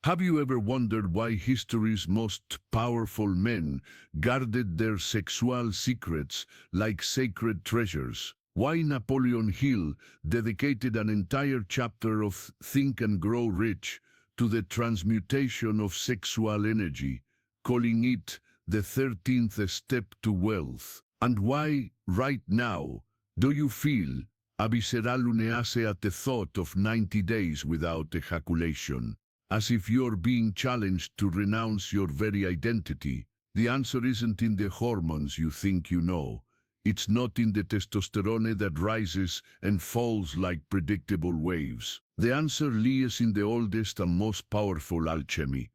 Have you ever wondered why history's most powerful men guarded their sexual secrets like sacred treasures? Why Napoleon Hill dedicated an entire chapter of Think and Grow Rich to the transmutation of sexual energy, calling it the 13th step to wealth? And why, right now, do you feel a visceral unease at the thought of 90 days without ejaculation? As if you're being challenged to renounce your very identity? The answer isn't in the hormones you think you know. It's not in the testosterone that rises and falls like predictable waves. The answer lies in the oldest and most powerful alchemy.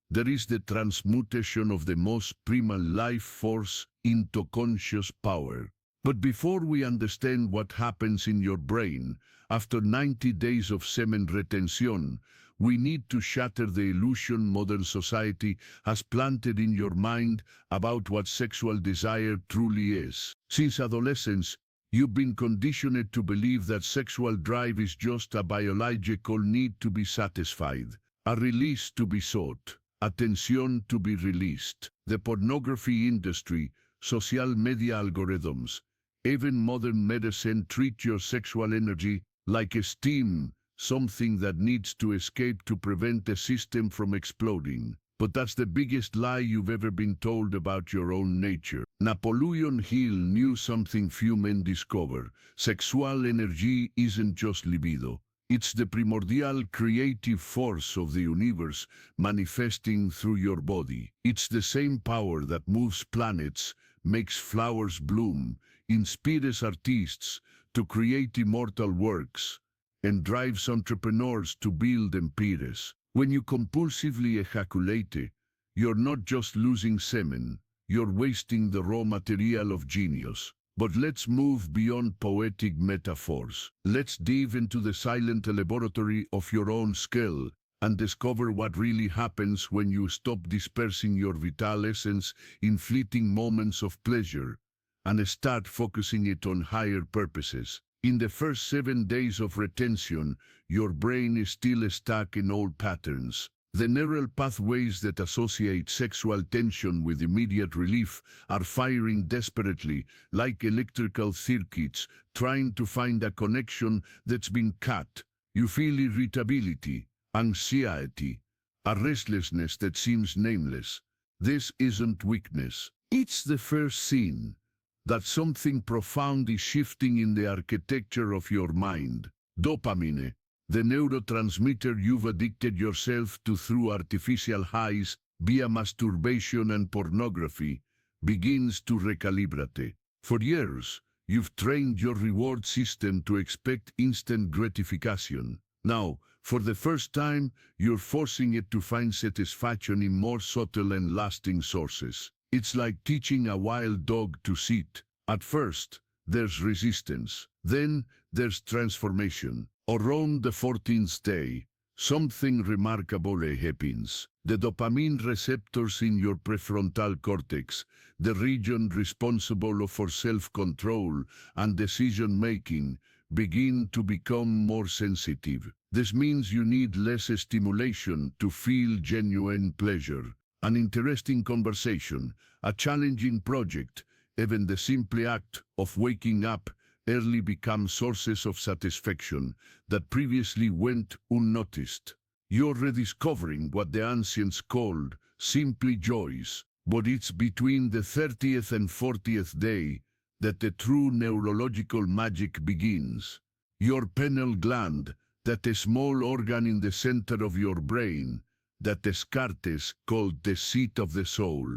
There is the transmutation of the most primal life force into conscious power. But before we understand what happens in your brain after 90 days of semen retention, we need to shatter the illusion modern society has planted in your mind about what sexual desire truly is. Since adolescence, you've been conditioned to believe that sexual drive is just a biological need to be satisfied, a release to be sought, a tension to be released. The pornography industry, social media algorithms, even modern medicine treat your sexual energy like a steam, something that needs to escape to prevent the system from exploding. But that's the biggest lie you've ever been told about your own nature. Napoleon Hill knew something few men discover. Sexual energy isn't just libido. It's the primordial creative force of the universe manifesting through your body. It's the same power that moves planets, makes flowers bloom, inspires artists to create immortal works, and drives entrepreneurs to build empires. When you compulsively ejaculate, you're not just losing semen, you're wasting the raw material of genius. But let's move beyond poetic metaphors. Let's dive into the silent laboratory of your own skill and discover what really happens when you stop dispersing your vital essence in fleeting moments of pleasure and start focusing it on higher purposes. In the first 7 days of retention, your brain is still stuck in old patterns. The neural pathways that associate sexual tension with immediate relief are firing desperately, like electrical circuits, trying to find a connection that's been cut. You feel irritability, anxiety, a restlessness that seems nameless. This isn't weakness. It's the first sign that something profound is shifting in the architecture of your mind. Dopamine, the neurotransmitter you've addicted yourself to through artificial highs via masturbation and pornography, begins to recalibrate. For years, you've trained your reward system to expect instant gratification. Now, for the first time, you're forcing it to find satisfaction in more subtle and lasting sources. It's like teaching a wild dog to sit. At first, there's resistance. Then, there's transformation. Around the 14th day, something remarkable happens. The dopamine receptors in your prefrontal cortex, the region responsible for self-control and decision-making, begin to become more sensitive. This means you need less stimulation to feel genuine pleasure. An interesting conversation, a challenging project, even the simple act of waking up early become sources of satisfaction that previously went unnoticed. You're rediscovering what the ancients called simply joys, but it's between the 30th and 40th day that the true neurological magic begins. Your pineal gland, that small organ in the center of your brain, that Descartes called the seat of the soul,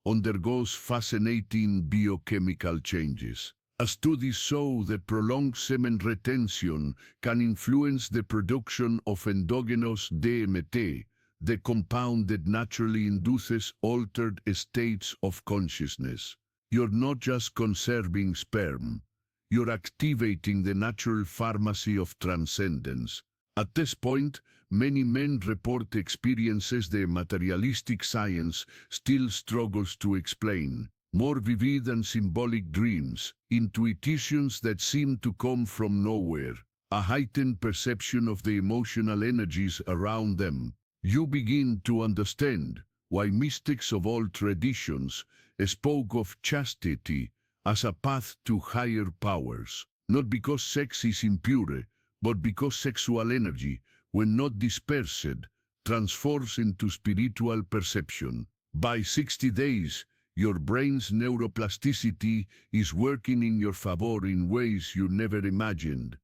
undergoes fascinating biochemical changes. Studies show that prolonged semen retention can influence the production of endogenous DMT, the compound that naturally induces altered states of consciousness. You're not just conserving sperm, you're activating the natural pharmacy of transcendence. At this point, many men report experiences the materialistic science still struggles to explain. More vivid and symbolic dreams, intuitions that seem to come from nowhere, a heightened perception of the emotional energies around them. you begin to understand why mystics of all traditions spoke of chastity as a path to higher powers, not because sex is impure, but because sexual energy, when not dispersed, transforms into spiritual perception. By 60 days, your brain's neuroplasticity is working in your favor in ways you never imagined.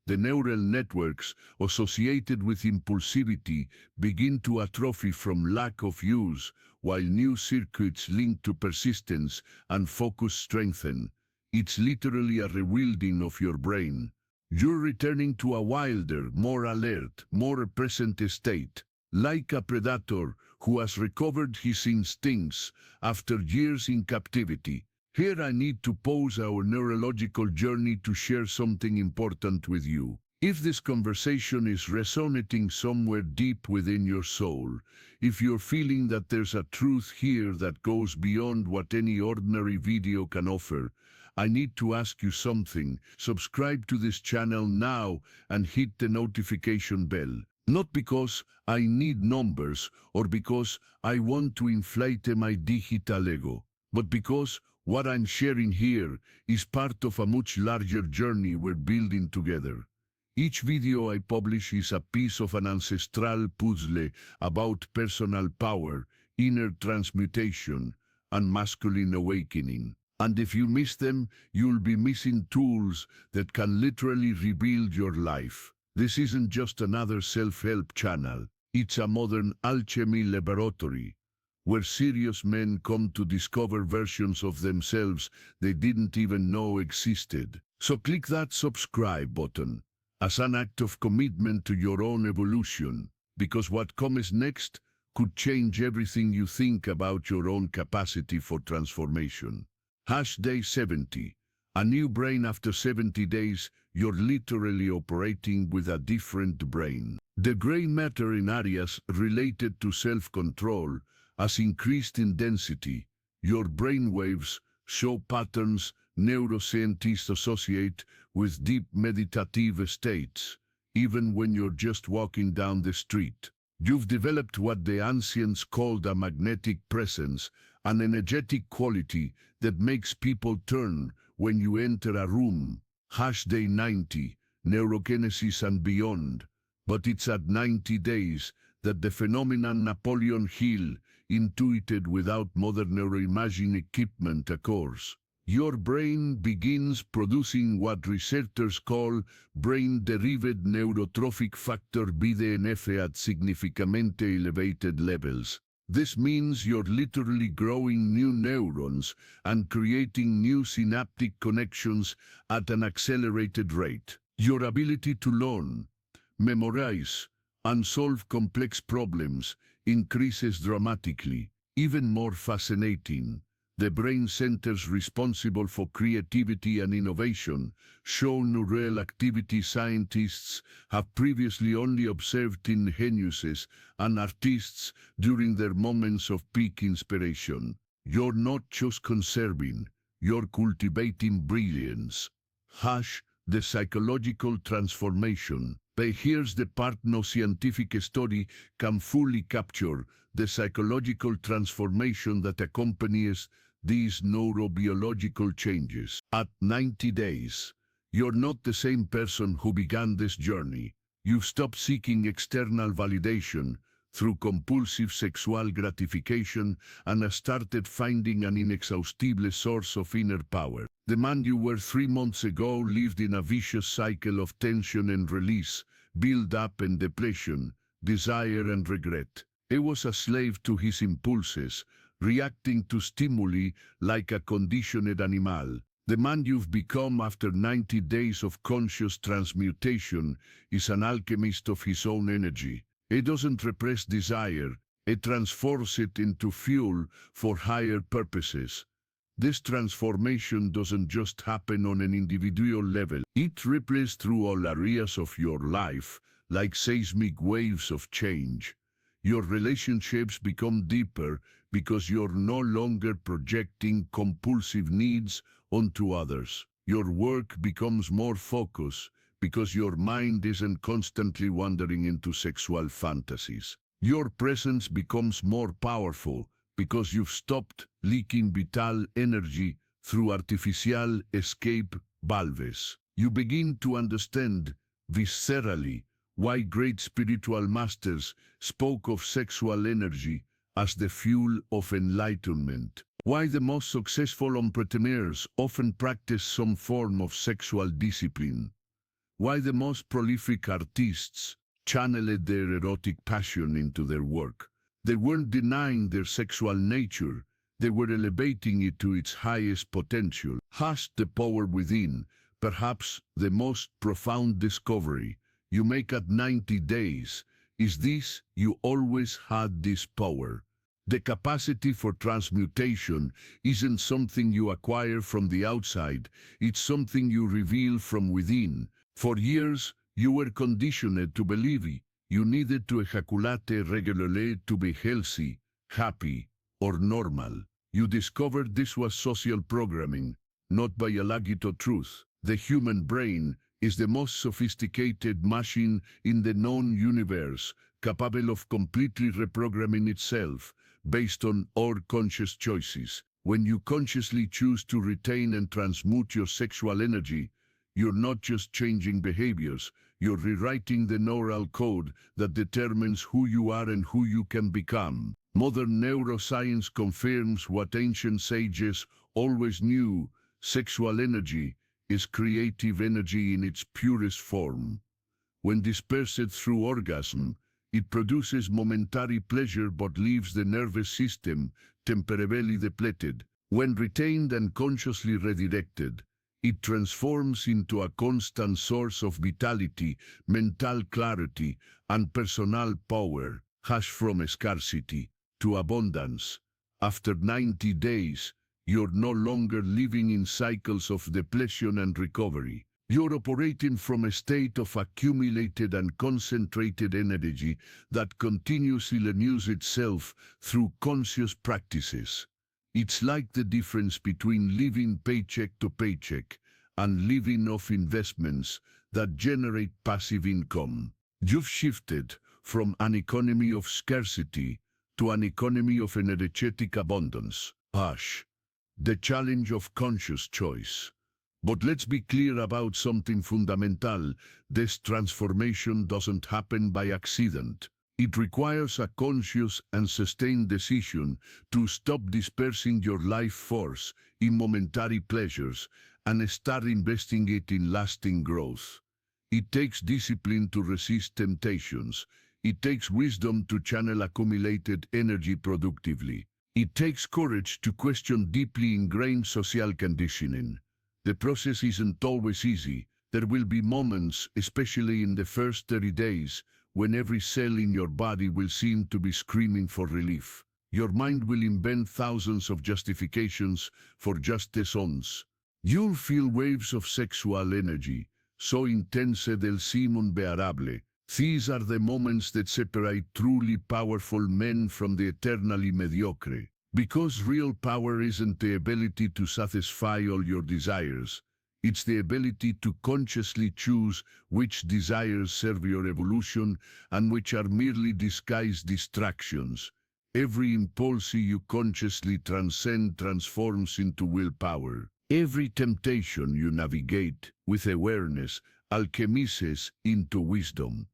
The neural networks associated with impulsivity begin to atrophy from lack of use, while new circuits linked to persistence and focus strengthen. It's literally a rewilding of your brain. You're returning to a wilder, more alert, more present state, like a predator who has recovered his instincts after years in captivity. Here I need to pause our neurological journey to share something important with you. If this conversation is resonating somewhere deep within your soul, if you're feeling that there's a truth here that goes beyond what any ordinary video can offer, I need to ask you something. Subscribe to this channel now and hit the notification bell. Not because I need numbers or because I want to inflate my digital ego, but because what I'm sharing here is part of a much larger journey we're building together. Each video I publish is a piece of an ancestral puzzle about personal power, inner transmutation, and masculine awakening. And if you miss them, you'll be missing tools that can literally rebuild your life. This isn't just another self-help channel. It's a modern alchemy laboratory, where serious men come to discover versions of themselves they didn't even know existed. So click that subscribe button as an act of commitment to your own evolution, because what comes next could change everything you think about your own capacity for transformation. Day 70. A new brain after 70 days, you're literally operating with a different brain. The gray matter in areas related to self-control has increased in density. Your brain waves show patterns neuroscientists associate with deep meditative states, even when you're just walking down the street. You've developed what the ancients called a magnetic presence, an energetic quality that makes people turn when you enter a room. Day 90, neurokinesis and beyond. But it's at 90 days that the phenomenon Napoleon Hill intuited without modern neuroimaging equipment occurs. Your brain begins producing what researchers call brain-derived neurotrophic factor BDNF at significantly elevated levels. This means you're literally growing new neurons and creating new synaptic connections at an accelerated rate. Your ability to learn, memorize, and solve complex problems increases dramatically. Even more fascinating, the brain centers responsible for creativity and innovation show neural activity scientists have previously only observed in geniuses and artists during their moments of peak inspiration. You're not just conserving, you're cultivating brilliance. The psychological transformation. But here's the part no scientific study can fully capture: the psychological transformation that accompanies these neurobiological changes. At 90 days, you're not the same person who began this journey. You've stopped seeking external validation through compulsive sexual gratification and have started finding an inexhaustible source of inner power. The man you were 3 months ago lived in a vicious cycle of tension and release, build-up and depletion, desire and regret. He was a slave to his impulses, reacting to stimuli like a conditioned animal. The man you've become after 90 days of conscious transmutation is an alchemist of his own energy. He doesn't repress desire, he transforms it into fuel for higher purposes. This transformation doesn't just happen on an individual level. It ripples through all areas of your life, like seismic waves of change. Your relationships become deeper because you're no longer projecting compulsive needs onto others. Your work becomes more focused because your mind isn't constantly wandering into sexual fantasies. Your presence becomes more powerful because you've stopped leaking vital energy through artificial escape valves. You begin to understand viscerally why great spiritual masters spoke of sexual energy as the fuel of enlightenment. Why the most successful entrepreneurs often practice some form of sexual discipline. Why the most prolific artists channeled their erotic passion into their work. They weren't denying their sexual nature, they were elevating it to its highest potential. The power within, perhaps the most profound discovery you make at 90 days, is this: you always had this power. The capacity for transmutation isn't something you acquire from the outside, it's something you reveal from within. For years, you were conditioned to believe you needed to ejaculate regularly to be healthy, happy, or normal. You discovered this was social programming, not biological truth. The human brain is the most sophisticated machine in the known universe, capable of completely reprogramming itself based on our conscious choices. When you consciously choose to retain and transmute your sexual energy, you're not just changing behaviors, you're rewriting the neural code that determines who you are and who you can become. Modern neuroscience confirms what ancient sages always knew: sexual energy is creative energy in its purest form. When dispersed through orgasm, it produces momentary pleasure but leaves the nervous system temporarily depleted. When retained and consciously redirected, it transforms into a constant source of vitality, mental clarity, and personal power. From scarcity to abundance. After 90 days, you're no longer living in cycles of depletion and recovery. You're operating from a state of accumulated and concentrated energy that continuously renews itself through conscious practices. It's like the difference between living paycheck to paycheck and living off investments that generate passive income. You've shifted from an economy of scarcity to an economy of energetic abundance. The challenge of conscious choice. But let's be clear about something fundamental: this transformation doesn't happen by accident. It requires a conscious and sustained decision to stop dispersing your life force in momentary pleasures and start investing it in lasting growth. It takes discipline to resist temptations. It takes wisdom to channel accumulated energy productively. It takes courage to question deeply ingrained social conditioning. The process isn't always easy. There will be moments, especially in the first 30 days, when every cell in your body will seem to be screaming for relief. Your mind will invent thousands of justifications for just this once. You'll feel waves of sexual energy, so intense they'll seem unbearable. These are the moments that separate truly powerful men from the eternally mediocre. Because real power isn't the ability to satisfy all your desires, it's the ability to consciously choose which desires serve your evolution and which are merely disguised distractions. Every impulse you consciously transcend transforms into willpower. Every temptation you navigate with awareness alchemizes into wisdom.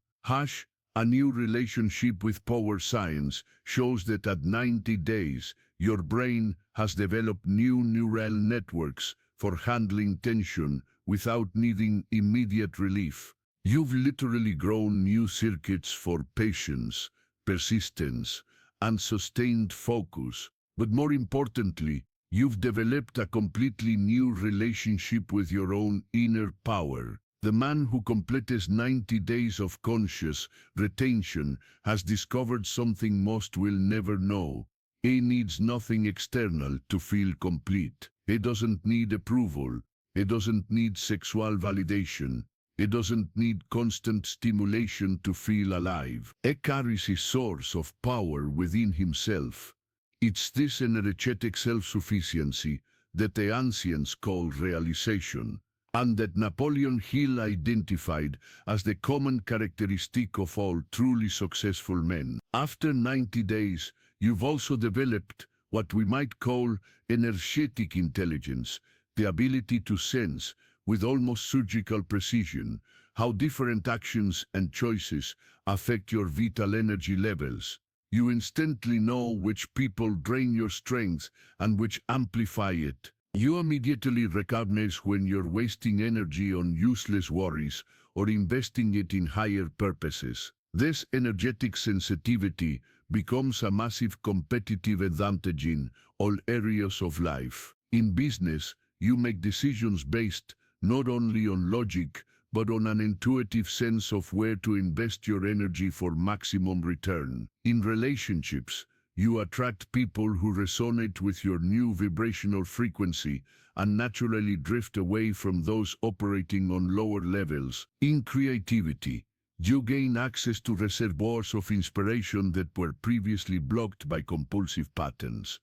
A new relationship with power science shows that at 90 days, your brain has developed new neural networks for handling tension without needing immediate relief. You've literally grown new circuits for patience, persistence, and sustained focus. But more importantly, you've developed a completely new relationship with your own inner power. The man who completes 90 days of conscious retention has discovered something most will never know. He needs nothing external to feel complete. He doesn't need approval. He doesn't need sexual validation. He doesn't need constant stimulation to feel alive. He carries a source of power within himself. It's this energetic self-sufficiency that the ancients called realization. and that Napoleon Hill identified as the common characteristic of all truly successful men. After 90 days, you've also developed what we might call energetic intelligence, the ability to sense, with almost surgical precision, how different actions and choices affect your vital energy levels. You instantly know which people drain your strength and which amplify it. You immediately recognize when you're wasting energy on useless worries or investing it in higher purposes. This energetic sensitivity becomes a massive competitive advantage in all areas of life. In business, you make decisions based not only on logic, but on an intuitive sense of where to invest your energy for maximum return. In relationships, you attract people who resonate with your new vibrational frequency and naturally drift away from those operating on lower levels. In creativity, you gain access to reservoirs of inspiration that were previously blocked by compulsive patterns.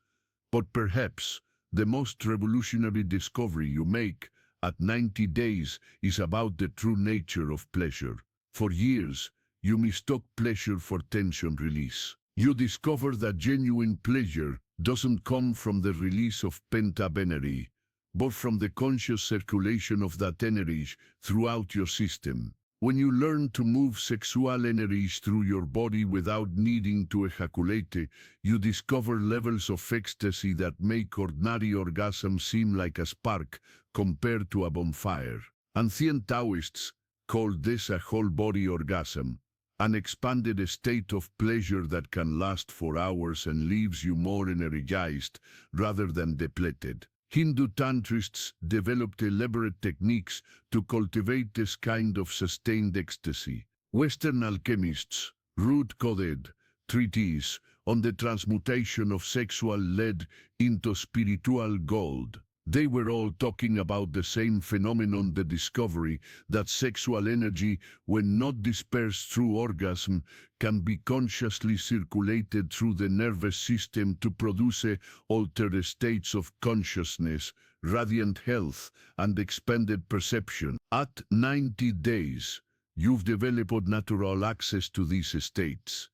But perhaps the most revolutionary discovery you make at 90 days is about the true nature of pleasure. For years, you mistook pleasure for tension release. You discover that genuine pleasure doesn't come from the release of pent-up energy, but from the conscious circulation of that energy throughout your system. When you learn to move sexual energies through your body without needing to ejaculate, you discover levels of ecstasy that make ordinary orgasm seem like a spark compared to a bonfire. Ancient Taoists called this a whole-body orgasm, an expanded state of pleasure that can last for hours and leaves you more energized rather than depleted. Hindu tantrists developed elaborate techniques to cultivate this kind of sustained ecstasy. Western alchemists root-coded treatises on the transmutation of sexual lead into spiritual gold. They were all talking about the same phenomenon, the discovery that sexual energy, when not dispersed through orgasm, can be consciously circulated through the nervous system to produce altered states of consciousness, radiant health, and expanded perception. At 90 days, you've developed natural access to these states.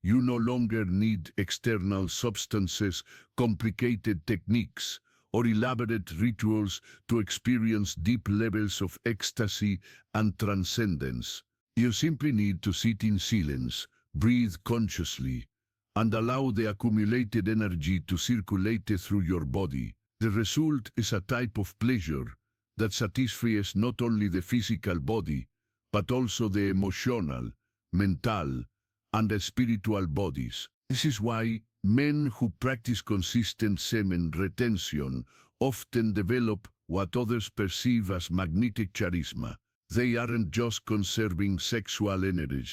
You no longer need external substances, complicated techniques, or elaborate rituals to experience deep levels of ecstasy and transcendence. You simply need to sit in silence, breathe consciously, and allow the accumulated energy to circulate through your body. The result is a type of pleasure that satisfies not only the physical body, but also the emotional, mental, and the spiritual bodies. This is why men who practice consistent semen retention often develop what others perceive as magnetic charisma. They aren't just conserving sexual energy.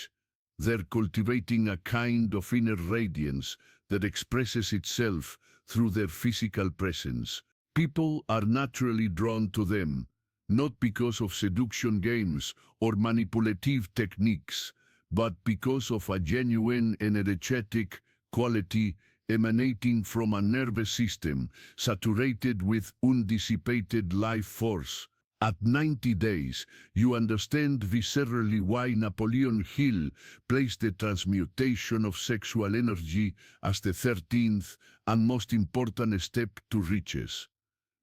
They're cultivating a kind of inner radiance that expresses itself through their physical presence. People are naturally drawn to them, not because of seduction games or manipulative techniques, but because of a genuine energetic quality emanating from a nervous system saturated with undissipated life force. At 90 days, you understand viscerally why Napoleon Hill placed the transmutation of sexual energy as the 13th and most important step to riches.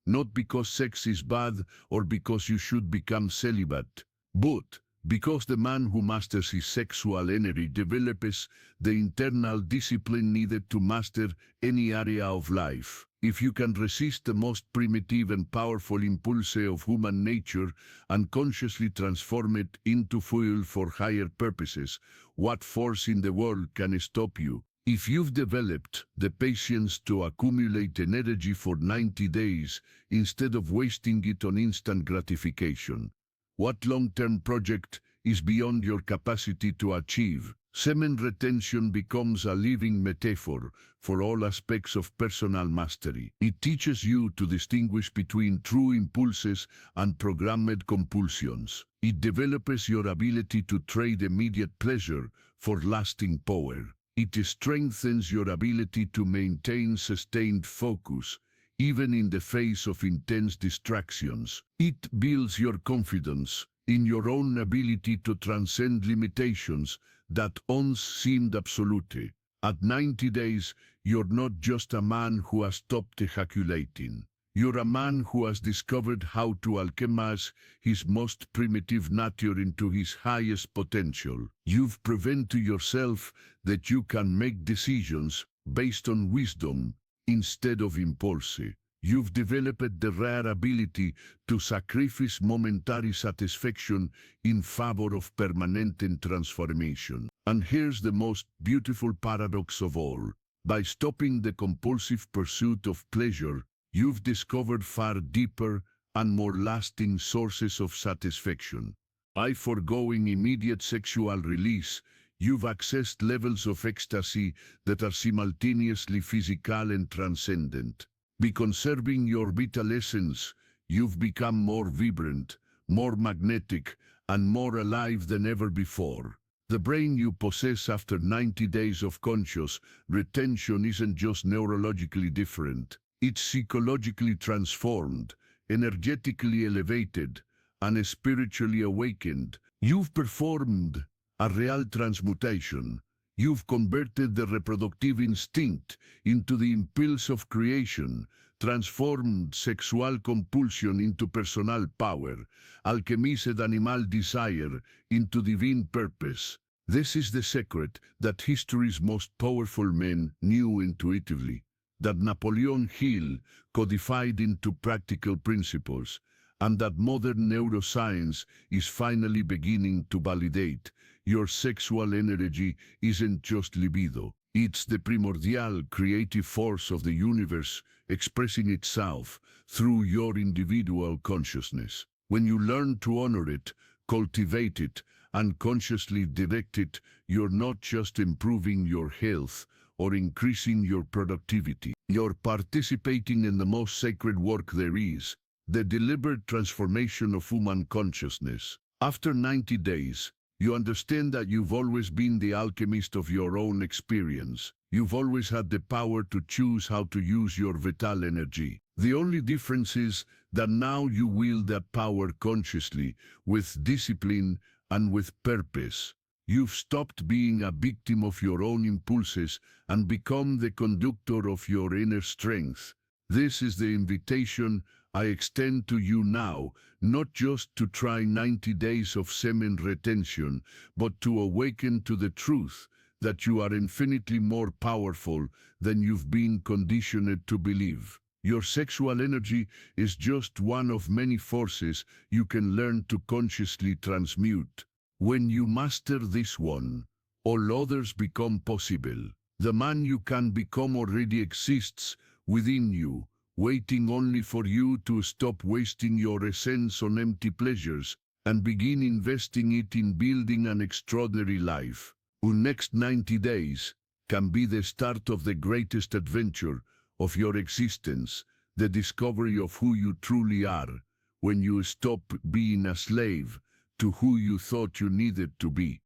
Not because sex is bad or because you should become celibate, but because the man who masters his sexual energy develops the internal discipline needed to master any area of life. If you can resist the most primitive and powerful impulse of human nature and consciously transform it into fuel for higher purposes, what force in the world can stop you? If you've developed the patience to accumulate energy for 90 days instead of wasting it on instant gratification, what long-term project is beyond your capacity to achieve? Semen retention becomes a living metaphor for all aspects of personal mastery. It teaches you to distinguish between true impulses and programmed compulsions. It develops your ability to trade immediate pleasure for lasting power. It strengthens your ability to maintain sustained focus, even in the face of intense distractions. It builds your confidence in your own ability to transcend limitations that once seemed absolute. At 90 days, you're not just a man who has stopped ejaculating. You're a man who has discovered how to alchemize his most primitive nature into his highest potential. You've proven to yourself that you can make decisions based on wisdom instead of impulse. You've developed the rare ability to sacrifice momentary satisfaction in favor of permanent transformation. And here's the most beautiful paradox of all. By stopping the compulsive pursuit of pleasure, you've discovered far deeper and more lasting sources of satisfaction. By foregoing immediate sexual release, you've accessed levels of ecstasy that are simultaneously physical and transcendent. By conserving your vital essence, you've become more vibrant, more magnetic, and more alive than ever before. The brain you possess after 90 days of conscious retention isn't just neurologically different. It's psychologically transformed, energetically elevated, and spiritually awakened. You've performed a real transmutation. You've converted the reproductive instinct into the impulse of creation, transformed sexual compulsion into personal power, alchemized animal desire into divine purpose. This is the secret that history's most powerful men knew intuitively, that Napoleon Hill codified into practical principles, and that modern neuroscience is finally beginning to validate. Your sexual energy isn't just libido. It's the primordial creative force of the universe expressing itself through your individual consciousness. When you learn to honor it, cultivate it, and consciously direct it, you're not just improving your health or increasing your productivity. You're participating in the most sacred work there is, the deliberate transformation of human consciousness. After 90 days, you understand that you've always been the alchemist of your own experience. You've always had the power to choose how to use your vital energy. The only difference is that now you wield that power consciously, with discipline and with purpose. You've stopped being a victim of your own impulses and become the conductor of your inner strength. This is the invitation I extend to you now, not just to try 90 days of semen retention, but to awaken to the truth that you are infinitely more powerful than you've been conditioned to believe. Your sexual energy is just one of many forces you can learn to consciously transmute. When you master this one, all others become possible. The man you can become already exists within you, waiting only for you to stop wasting your essence on empty pleasures and begin investing it in building an extraordinary life. The next 90 days can be the start of the greatest adventure of your existence, the discovery of who you truly are, when you stop being a slave to who you thought you needed to be.